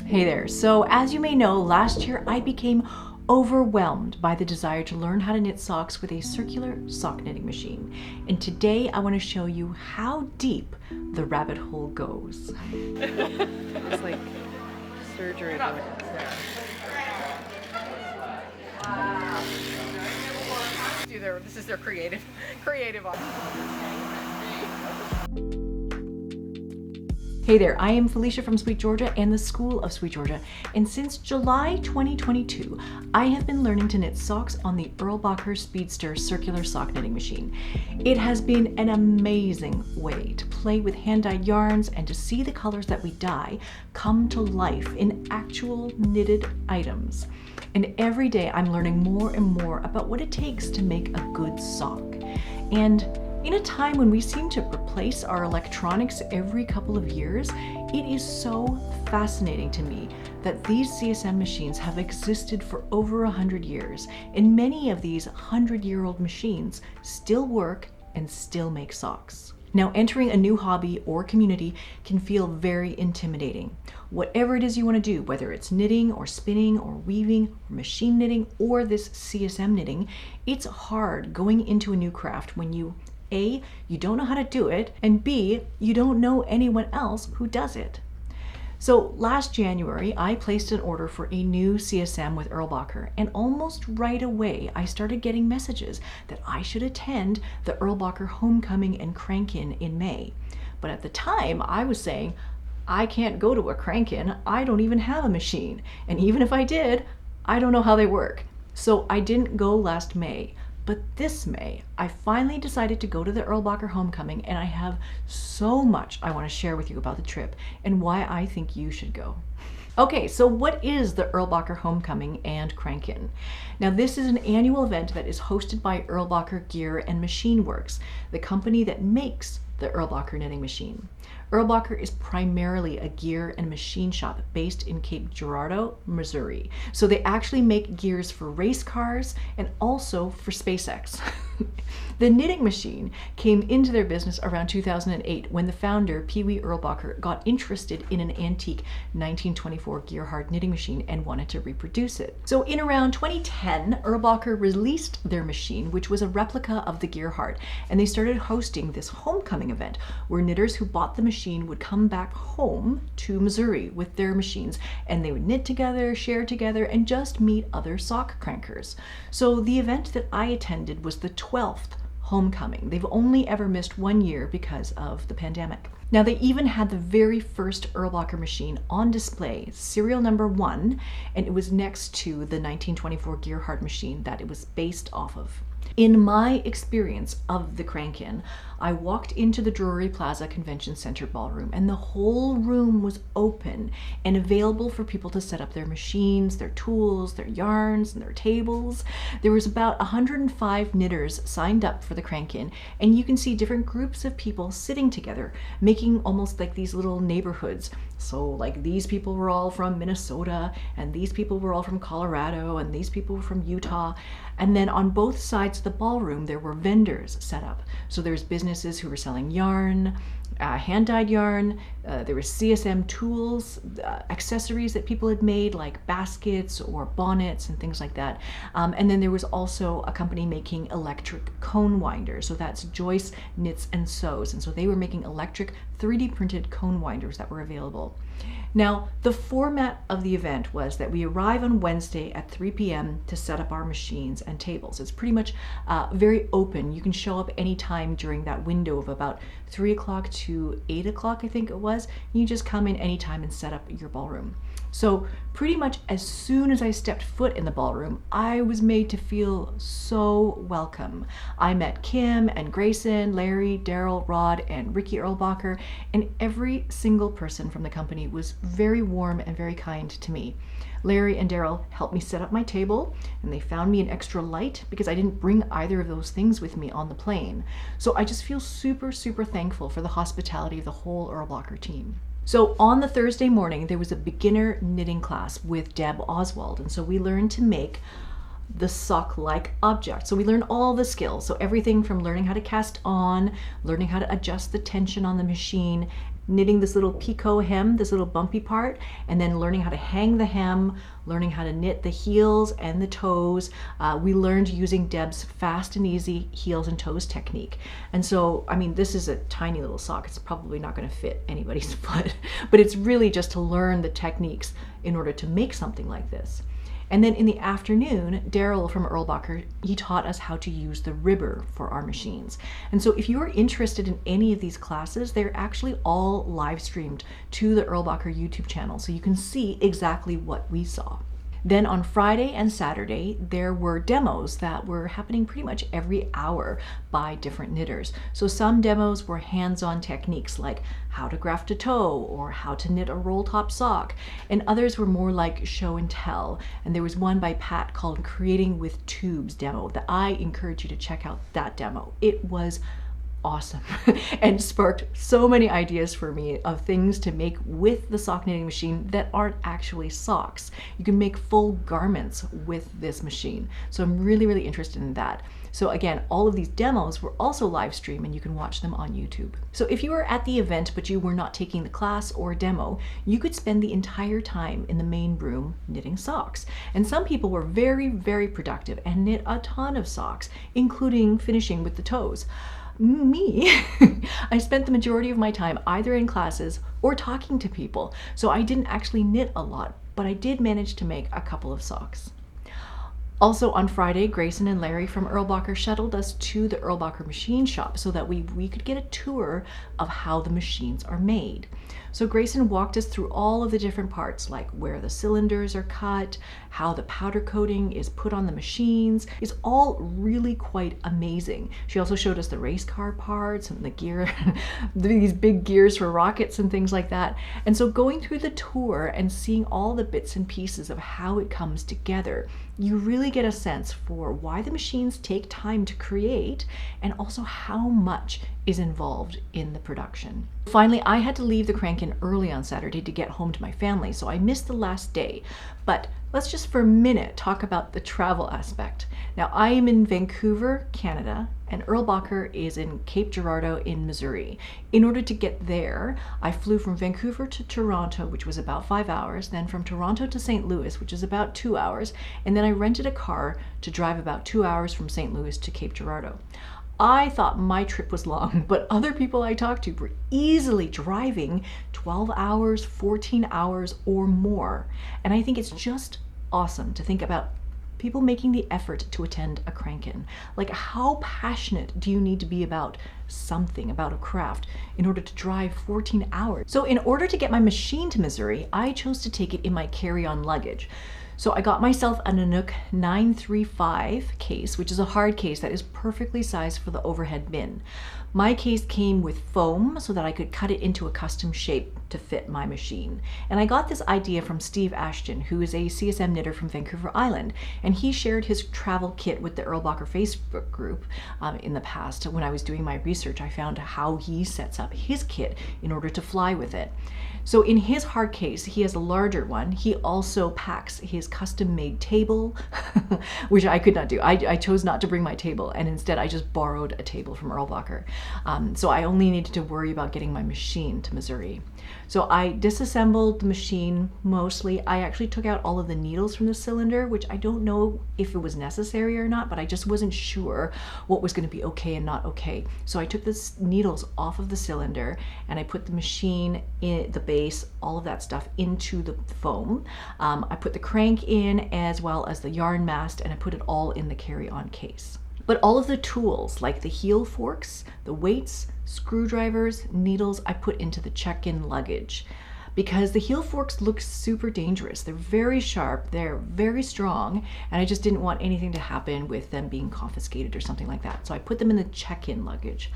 Hey there. So as you may know, last year I became overwhelmed by the desire to learn how to knit socks with a circular sock knitting machine. And today I want to show you how deep the rabbit hole goes. It's like surgery. This is their creative Hey there, I am Felicia from SweetGeorgia and the School of SweetGeorgia, and since July 2022, I have been learning to knit socks on the Erlbacher Speedster circular sock knitting machine. It has been an amazing way to play with hand-dyed yarns and to see the colors that we dye come to life in actual knitted items. And every day I'm learning more and more about what it takes to make a good sock. And in a time when we seem to replace our electronics every couple of years, it is so fascinating to me that these CSM machines have existed for over 100 years, and many of these 100-year-old machines still work and still make socks. Now, entering a new hobby or community can feel very intimidating. Whatever it is you want to do, whether it's knitting or spinning or weaving or machine knitting or this CSM knitting, it's hard going into a new craft when you A, you don't know how to do it, and B, you don't know anyone else who does it. So last January, I placed an order for a new CSM with Erlbacher, and almost right away, I started getting messages that I should attend the Erlbacher Homecoming and Crank-In in May. But at the time, I was saying, I can't go to a Crank-In, I don't even have a machine, and even if I did, I don't know how they work. So I didn't go last May. But this May, I finally decided to go to the Erlbacher Homecoming, and I have so much I want to share with you about the trip and why I think you should go. Okay, so what is the Erlbacher Homecoming and Crank-In? Now, this is an annual event that is hosted by Erlbacher Gear and Machine Works, the company that makes the Erlbacher knitting machine. Erlbacher is primarily a gear and machine shop based in Cape Girardeau, Missouri. So they actually make gears for race cars and also for SpaceX. The knitting machine came into their business around 2008 when the founder, Pee Wee Erlbacher, got interested in an antique 1924 Gerhard knitting machine and wanted to reproduce it. So in around 2010, Erlbacher released their machine, which was a replica of the Gerhard, and they started hosting this homecoming event where knitters who bought the machine would come back home to Missouri with their machines, and they would knit together, share together, and just meet other sock crankers. So the event that I attended was the 12th homecoming. They've only ever missed 1 year because of the pandemic. Now, they even had the very first Erlbacher machine on display, serial number 1, and it was next to the 1924 Gerhard machine that it was based off of. In my experience of the Crank-In, I walked into the Drury Plaza Convention Center ballroom, and the whole room was open and available for people to set up their machines, their tools, their yarns, and their tables. There was about 105 knitters signed up for the Crank-In, and you can see different groups of people sitting together, making almost like these little neighborhoods. So like these people were all from Minnesota, and these people were all from Colorado, and these people were from Utah. And then on both sides of the ballroom, there were vendors set up. So there's businesses who were selling yarn, hand-dyed yarn, there were CSM tools, accessories that people had made like baskets or bonnets and things like that. And then there was also a company making electric cone winders. So that's Joyce Knits and Sews. And so they were making electric 3D printed cone winders that were available. Now, the format of the event was that we arrive on Wednesday at 3 p.m. to set up our machines and tables. It's pretty much very open. You can show up anytime during that window of about 3 o'clock to 8 o'clock, I think it was. You just come in anytime and set up your ballroom. So pretty much as soon as I stepped foot in the ballroom, I was made to feel so welcome. I met Kim and Grayson, Larry, Daryl, Rod, and Ricky Erlbacher, and every single person from the company was very warm and very kind to me. Larry and Daryl helped me set up my table, and they found me an extra light because I didn't bring either of those things with me on the plane. So I just feel super, super thankful for the hospitality of the whole Erlbacher team. So on the Thursday morning, there was a beginner knitting class with Deb Oswald, and so we learned to make the sock-like object. So we learned all the skills. So everything from learning how to cast on, learning how to adjust the tension on the machine, knitting this little picot hem, this little bumpy part, and then learning how to hang the hem, learning how to knit the heels and the toes. We learned using Deb's fast and easy heels and toes technique. And so, I mean, this is a tiny little sock. It's probably not going to fit anybody's foot, but it's really just to learn the techniques in order to make something like this. And then in the afternoon, Daryl from Erlbacher, he taught us how to use the ribber for our machines. And so if you are interested in any of these classes, they're actually all live streamed to the Erlbacher YouTube channel, so you can see exactly what we saw. Then on Friday and Saturday, there were demos that were happening pretty much every hour by different knitters. So some demos were hands-on techniques like how to graft a toe or how to knit a roll top sock, and others were more like show and tell. And there was one by Pat called Creating with Tubes demo that I encourage you to check out that demo. It was awesome and sparked so many ideas for me of things to make with the sock knitting machine that aren't actually socks. You can make full garments with this machine. So I'm really interested in that. So again, all of these demos were also live streamed and you can watch them on YouTube. So if you were at the event but you were not taking the class or demo, you could spend the entire time in the main room knitting socks. And some people were very productive and knit a ton of socks, including finishing with the toes. Me, I spent the majority of my time either in classes or talking to people, so I didn't actually knit a lot, but I did manage to make a couple of socks. Also on Friday, Grayson and Larry from Erlbacher shuttled us to the Erlbacher machine shop so that we could get a tour of how the machines are made. So Grayson walked us through all of the different parts, like where the cylinders are cut, how the powder coating is put on the machines. It's all really quite amazing. She also showed us the race car parts and the gear, these big gears for rockets and things like that. And so going through the tour and seeing all the bits and pieces of how it comes together, you really get a sense for why the machines take time to create and also how much is involved in the production. Finally, I had to leave the Crank-In early on Saturday to get home to my family, so I missed the last day. But let's just for a minute talk about the travel aspect. Now, I am in Vancouver, Canada, and Erlbacher is in Cape Girardeau in Missouri. In order to get there, I flew from Vancouver to Toronto, which was about 5 hours, then from Toronto to St. Louis, which is about 2 hours, and then I rented a car to drive about 2 hours from St. Louis to Cape Girardeau. I thought my trip was long, but other people I talked to were easily driving 12 hours, 14 hours, or more. And I think it's just awesome to think about people making the effort to attend a Crank-In. Like, how passionate do you need to be about something, about a craft, in order to drive 14 hours? So in order to get my machine to Missouri, I chose to take it in my carry-on luggage. So I got myself a Nanook 935 case, which is a hard case that is perfectly sized for the overhead bin. My case came with foam so that I could cut it into a custom shape to fit my machine. And I got this idea from Steve Ashton, who is a CSM knitter from Vancouver Island, and he shared his travel kit with the Erlbacher Facebook group in the past. When I was doing my research, I found how he sets up his kit in order to fly with it. So in his hard case, he has a larger one. He also packs his custom-made table, which I could not do. I chose not to bring my table, and instead I just borrowed a table from Erlbacher. So I only needed to worry about getting my machine to Missouri. So I disassembled the machine mostly. I actually took out all of the needles from the cylinder, which I don't know if it was necessary or not, but I just wasn't sure what was going to be okay and not okay. So I took the needles off of the cylinder and I put the machine in the base, all of that stuff into the foam. I put the crank in as well as the yarn mast, and I put it all in the carry-on case. But all of the tools, like the heel forks, the weights, screwdrivers, needles, I put into the check-in luggage because the heel forks look super dangerous. They're very sharp, they're very strong, and I just didn't want anything to happen with them being confiscated or something like that. So I put them in the check-in luggage.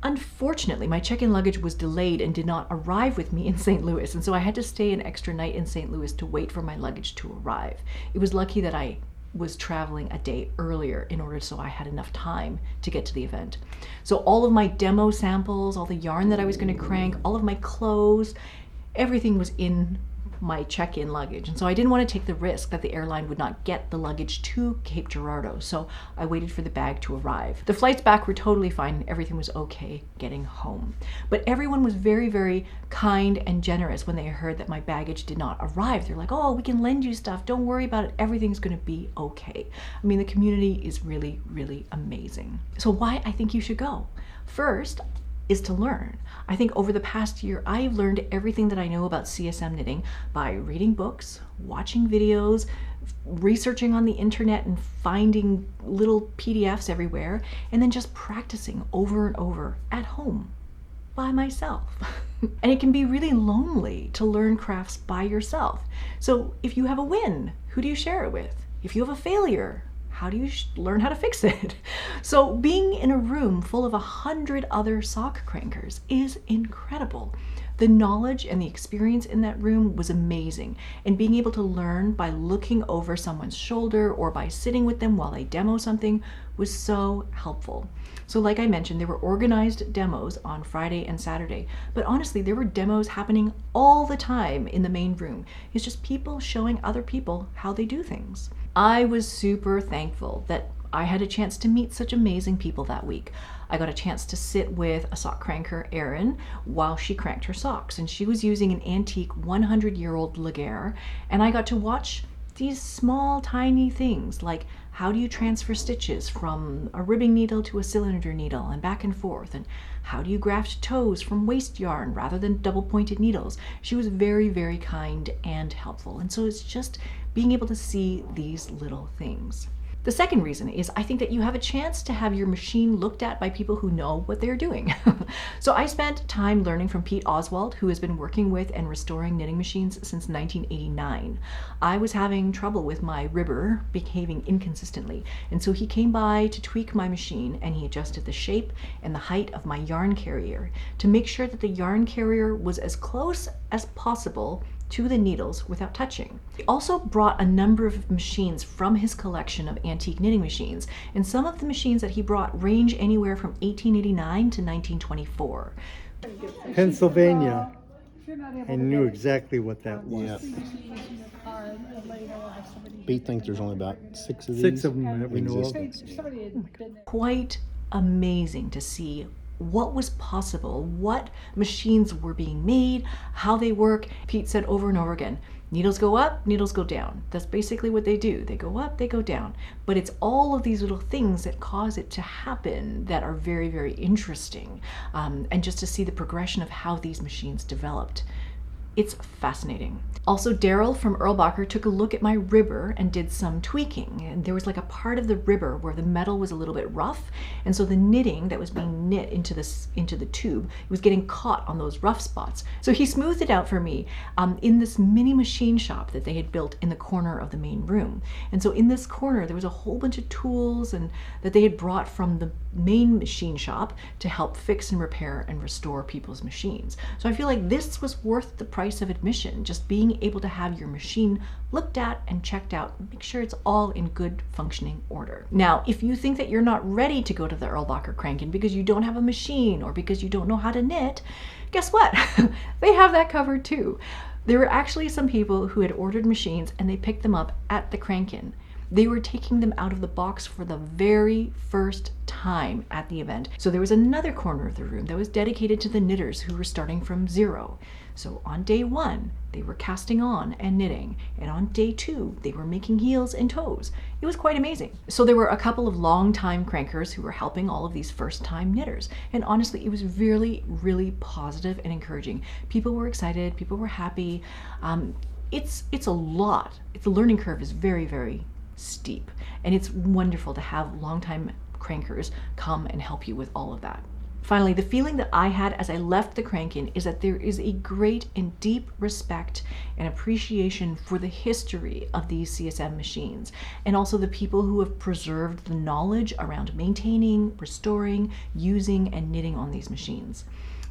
Unfortunately, my check-in luggage was delayed and did not arrive with me in St. Louis, and so I had to stay an extra night in St. Louis to wait for my luggage to arrive. It was lucky that I was traveling a day earlier in order so I had enough time to get to the event. So all of my demo samples, all the yarn that I was going to crank, all of my clothes, everything was in my check-in luggage. And so I didn't want to take the risk that the airline would not get the luggage to Cape Girardeau. So I waited for the bag to arrive. The flights back were totally fine and everything was okay getting home. But everyone was very, very kind and generous when they heard that my baggage did not arrive. They're like, oh, we can lend you stuff. Don't worry about it. Everything's going to be okay. I mean, the community is really, really amazing. So why I think you should go? First is to learn. I think over the past year, I've learned everything that I know about CSM knitting by reading books, watching videos, researching on the internet and finding little PDFs everywhere, and then just practicing over and over at home by myself. And it can be really lonely to learn crafts by yourself. So if you have a win, who do you share it with? If you have a failure, how do you learn how to fix it? So being in a room full of 100 other sock crankers is incredible. The knowledge and the experience in that room was amazing. And being able to learn by looking over someone's shoulder or by sitting with them while they demo something was so helpful. So like I mentioned, there were organized demos on Friday and Saturday, but honestly, there were demos happening all the time in the main room. It's just people showing other people how they do things. I was super thankful that I had a chance to meet such amazing people that week. I got a chance to sit with a sock cranker, Erin, while she cranked her socks, and she was using an antique 100-year-old Laguerre, and I got to watch these small, tiny things like how do you transfer stitches from a ribbing needle to a cylinder needle and back and forth, and how do you graft toes from waste yarn rather than double-pointed needles. She was very, very kind and helpful, and so it's just being able to see these little things. The second reason is I think that you have a chance to have your machine looked at by people who know what they're doing. So I spent time learning from Pete Oswald, who has been working with and restoring knitting machines since 1989. I was having trouble with my ribber behaving inconsistently, and so he came by to tweak my machine, and he adjusted the shape and the height of my yarn carrier to make sure that the yarn carrier was as close as possible to the needles without touching. He also brought a number of machines from his collection of antique knitting machines, and some of the machines that he brought range anywhere from 1889 to 1924. Pennsylvania. I knew exactly what that was. Yeah. Pete thinks there's only about 6 of these. 6 of them that we in know of. existence. Quite amazing to see what was possible, what machines were being made, how they work. Pete said over and over again, needles go up, needles go down. That's basically what they do. They go up, they go down. But it's all of these little things that cause it to happen that are very, very interesting. And just to see the progression of how these machines developed. It's fascinating. Also, Daryl from Erlbacher took a look at my ribber and did some tweaking. And there was like a part of the ribber where the metal was a little bit rough. And so the knitting that was being knit into the tube was getting caught on those rough spots. So he smoothed it out for me in this mini machine shop that they had built in the corner of the main room. And so in this corner, there was a whole bunch of tools and that they had brought from the main machine shop to help fix and repair and restore people's machines. So I feel like this was worth the price of admission, just being able to have your machine looked at and checked out and make sure it's all in good functioning order. Now, if you think that you're not ready to go to the Erlbacher Crank-In because you don't have a machine or because you don't know how to knit, guess what? They have that covered too. There were actually some people who had ordered machines and they picked them up at the Crank-In. They were taking them out of the box for the very first time at the event. So there was another corner of the room that was dedicated to the knitters who were starting from zero. So on day 1, they were casting on and knitting. And on day 2, they were making heels and toes. It was quite amazing. So there were a couple of long-time crankers who were helping all of these first-time knitters. And honestly, it was really, really positive and encouraging. People were excited. People were happy. It's a lot. The learning curve is very, very steep, and it's wonderful to have longtime crankers come and help you with all of that. Finally, the feeling that I had as I left the Crank-In is that there is a great and deep respect and appreciation for the history of these CSM machines, and also the people who have preserved the knowledge around maintaining, restoring, using, and knitting on these machines.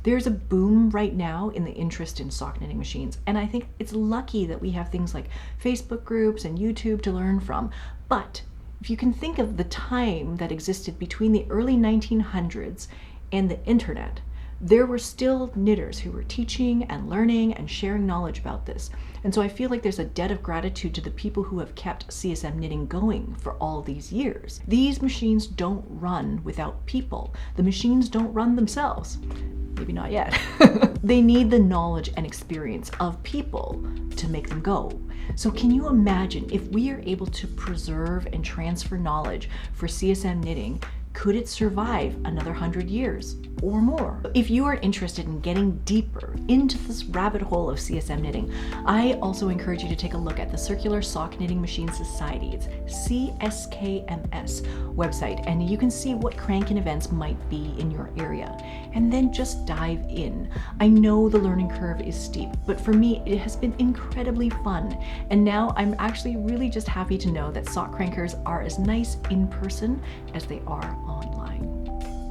There's a boom right now in the interest in sock knitting machines, and I think it's lucky that we have things like Facebook groups and YouTube to learn from. But if you can think of the time that existed between the early 1900s and the internet, there were still knitters who were teaching and learning and sharing knowledge about this. And so I feel like there's a debt of gratitude to the people who have kept CSM knitting going for all these years. These machines don't run without people. The machines don't run themselves. Maybe not yet. They need the knowledge and experience of people to make them go. So can you imagine if we are able to preserve and transfer knowledge for CSM knitting? Could it survive another 100 years or more? If you are interested in getting deeper into this rabbit hole of CSM knitting, I also encourage you to take a look at the Circular Sock Knitting Machine Society. It's CSKMS website, and you can see what Crank-In events might be in your area. And then just dive in. I know the learning curve is steep, but for me, it has been incredibly fun. And now I'm actually really just happy to know that sock crankers are as nice in person as they are online.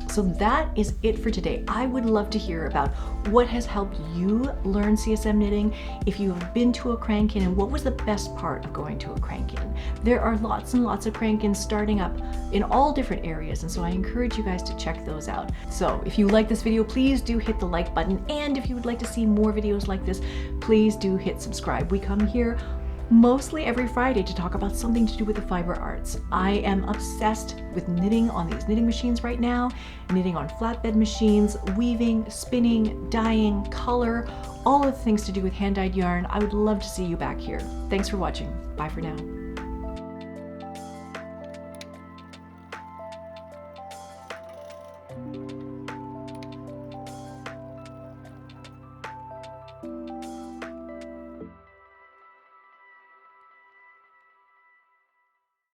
So that is it for today. I would love to hear about what has helped you learn CSM knitting, if you have been to a Crank-In, and what was the best part of going to a Crank-In. There are lots and lots of Crank-Ins starting up in all different areas, and so I encourage you guys to check those out. So if you like this video, please do hit the like button, and if you would like to see more videos like this, please do hit subscribe. We come here mostly every Friday to talk about something to do with the fiber arts. I am obsessed with knitting on these knitting machines right now, knitting on flatbed machines, weaving, spinning, dyeing, color, all of the things to do with hand-dyed yarn. I would love to see you back here. Thanks for watching. Bye for now.